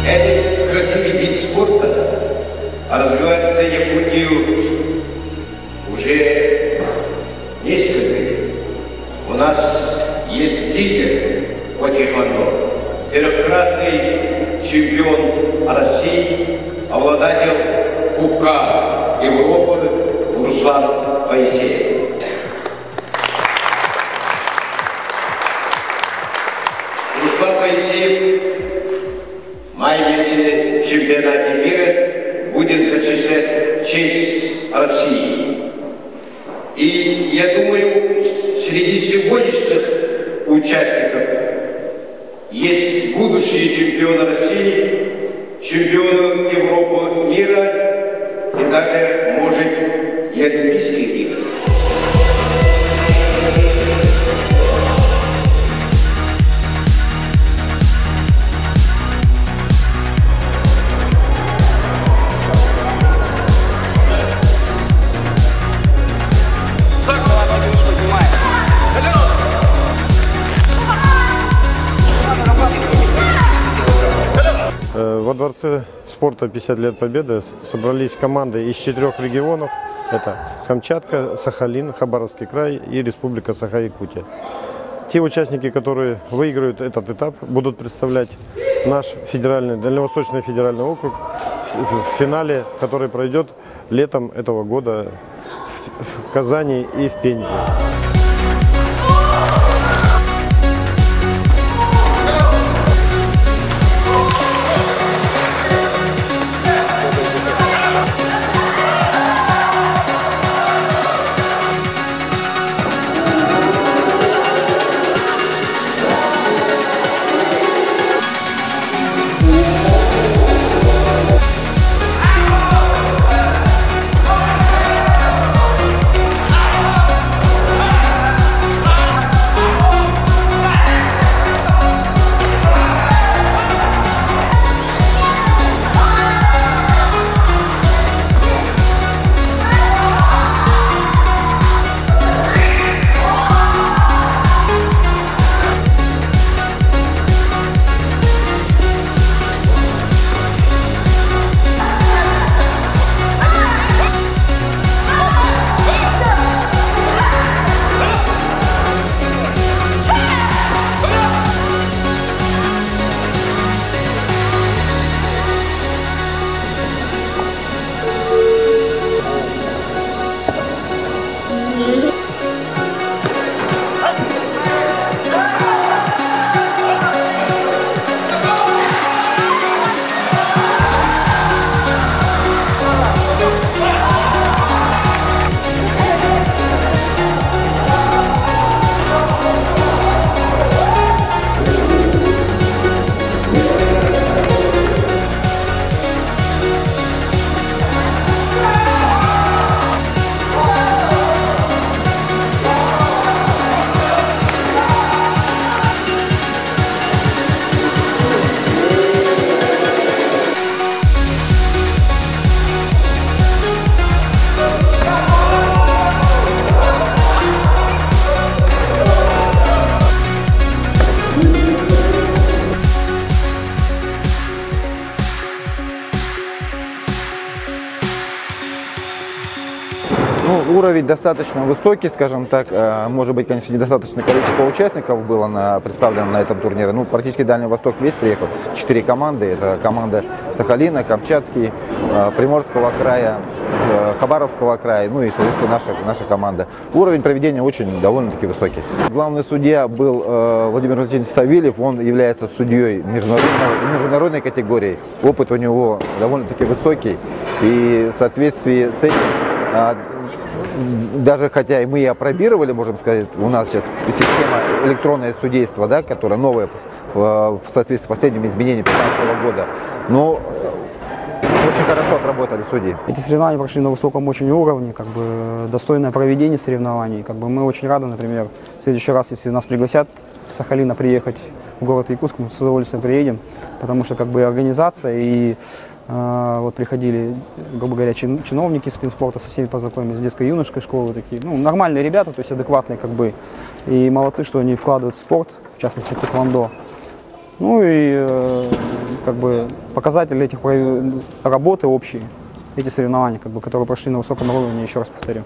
Этот красивый вид спорта развивается в Якутию уже несколько лет. У нас есть лидер по тэквондо, трехкратный чемпион России, обладатель Кубка Европы Руслан Моисеев. Руслан Моисеев в мае месяце в чемпионате мира будет зачищать честь России. И я думаю, среди сегодняшних участников есть будущие чемпионы России, чемпионы Европы, мира и даже, может, и Олимпийских игр. Во Дворце спорта 50 лет Победы собрались команды из 4 регионов. Это Камчатка, Сахалин, Хабаровский край и Республика Саха-Якутия. Те участники, которые выиграют этот этап, будут представлять наш федеральный, Дальневосточный федеральный округ в финале, который пройдет летом этого года в Казани и в Пензе. Уровень достаточно высокий, скажем так. Может быть, конечно, недостаточное количество участников было представлено на этом турнире. Ну, практически Дальний Восток весь приехал. 4 команды. Это команда Сахалина, Камчатки, Приморского края, Хабаровского края, ну и, соответственно, наша команда. Уровень проведения очень довольно-таки высокий. Главный судья был Владимир Владимирович Савельев. Он является судьей международной категории. Опыт у него довольно-таки высокий. И в соответствии с этим, даже хотя и мы и апробировали, можем сказать, у нас сейчас система электронное судейство, да, которая новая в соответствии с последними изменениями 2015 года, но очень хорошо отработали судьи. Эти соревнования прошли на высоком очень уровне, как бы достойное проведение соревнований. Как бы мы очень рады, например, в следующий раз, если нас пригласят с Сахалина приехать в город Якутск, мы с удовольствием приедем, потому что как бы организация и вот приходили, грубо говоря, чиновники спинспорта, со всеми познакомились, с детско-юношеской школы, такие, ну, нормальные ребята, то есть адекватные, как бы, и молодцы, что они вкладывают в спорт, в частности, в тэквондо. Ну и как бы показатели этих работы общие, эти соревнования, как бы, которые прошли на высоком уровне, еще раз повторю.